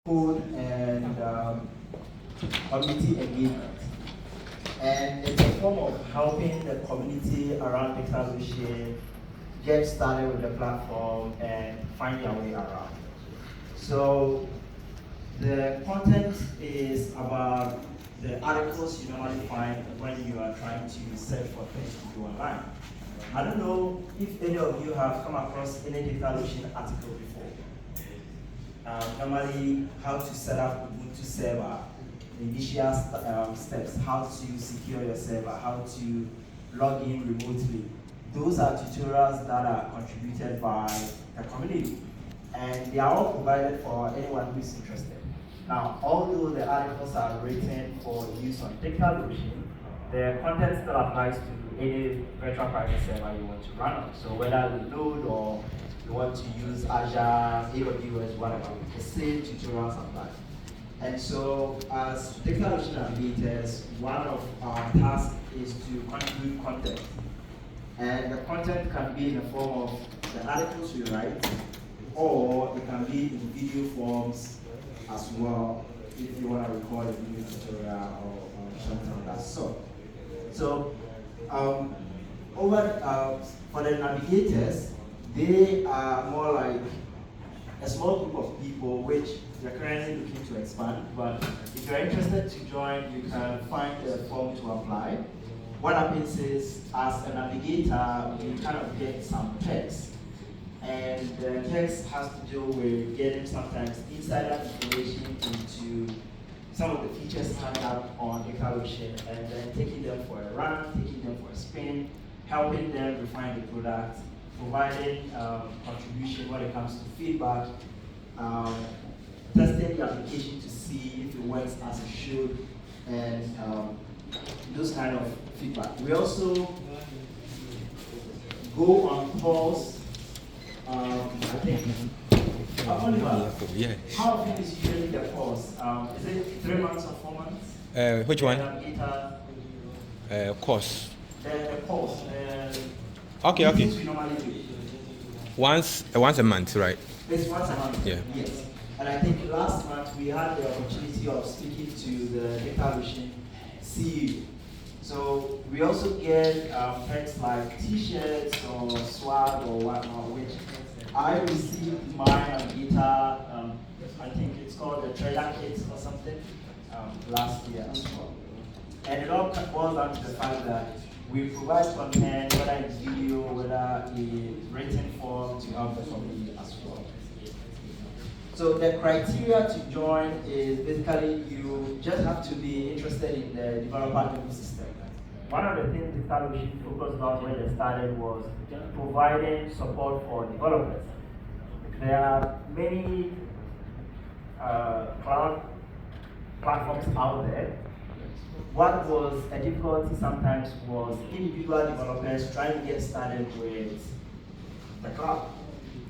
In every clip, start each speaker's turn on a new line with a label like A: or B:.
A: code and community engagement. And it's a form of helping the community around DigitalOcean get started with the platform and find their way around. So the content is about the articles you normally find when you are trying to search for things to do online. I don't know if any of you have come across any DigitalOcean article before. Normally, how to set up Ubuntu server, the initial steps, how to secure your server, how to log in remotely. Those are tutorials that are contributed by the community, and they are all provided for anyone who is interested. Now, although the articles are written for use on DigitalOcean, the content still applies to any virtual private server you want to run on. So whether you load or you want to use Azure, AWS, whatever, the same tutorials apply. And so as DigitalOcean Navigators, one of our tasks is to contribute content. And the content can be in the form of the articles we write, or it can be in video forms as well, if you want to record a video tutorial or something of that sort. So for the navigators, they are more like a small group of people which we're currently looking to expand. But if you're interested to join, you can find the form to apply. What happens is, as a navigator, you kind of get some text. And the text has to do with getting sometimes insider information into some of the features stand up on DigitalOcean, and then taking them for a run, taking them for a spin, helping them refine the product, providing contribution when it comes to feedback, testing the application to see if it works as it should, and those kind of feedback. We also go on calls. I think. Oliver, how often is usually the course? Is it 3 months or 4 months?
B: Which one? Course.
A: The course.
B: Okay.
A: We normally do.
B: Once a month, right?
A: It's once a month.
B: Yeah.
A: Yes. And I think last month we had the opportunity of speaking to the DigitalOcean CEO. So we also get perks like T-shirts or swag or whatnot, which I received mine on guitar. I think it's called the Treasure Kit or something last year as well. And it all boils down to the fact that we provide content, whether it's video, whether it's written form, to help the community as well. So the criteria to join is basically you just have to be interested in the developer ecosystem. One of the things DigitalOcean focused on when they started was providing support for developers. There are many cloud platforms out there. What was a difficulty sometimes was individual developers trying to get started with the cloud.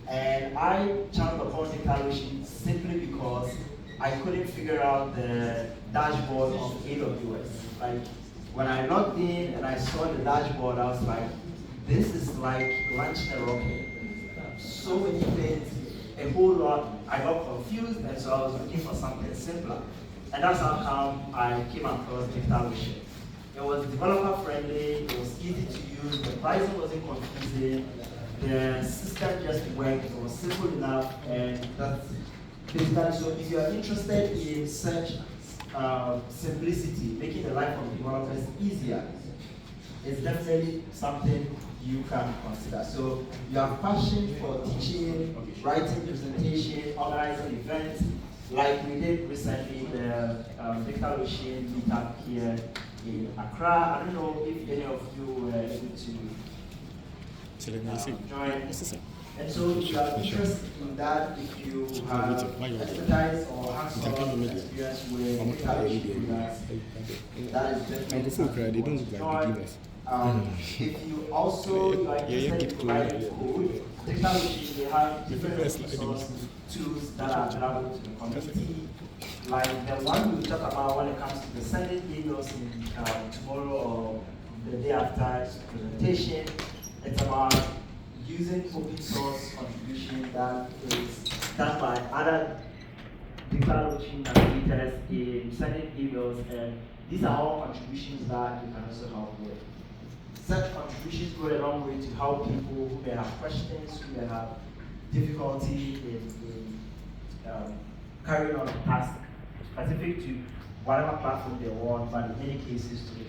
A: And I chanced upon DigitalOcean simply because I couldn't figure out the dashboard of AWS. Like, when I logged in and I saw the dashboard, I was like, this is like launching a rocket. So many things, a whole lot. I got confused, and so I was looking for something simpler. And that's how come I came across DigitalOcean. It was developer friendly, it was easy to use, the pricing wasn't confusing, the system just worked, it was simple enough, and that's basically, so if you are interested in such simplicity, making the life of developers easier, it's definitely something you can consider. So you have passion for teaching, writing presentation, organizing events, like we did recently, the DigitalOcean meetup here in Accra. I don't know if any of you were able to join. And so if you are interested in that, if you have expertise or hands-on experience with DigitalOcean products, that is definitely to join. If you also are interested in providing code, DigitalOcean, they have different resource tools that are available to the community. Like the one we talk about when it comes to the sending emails in tomorrow or the day after presentation. It's about using open source contribution that is done by other DigitalOcean, Navigators, in sending emails, and these are all contributions that you can also help with. Such contributions go a long way to help people who may have questions, who may have difficulty in carrying on a task specific to whatever platform they want, but in many cases to the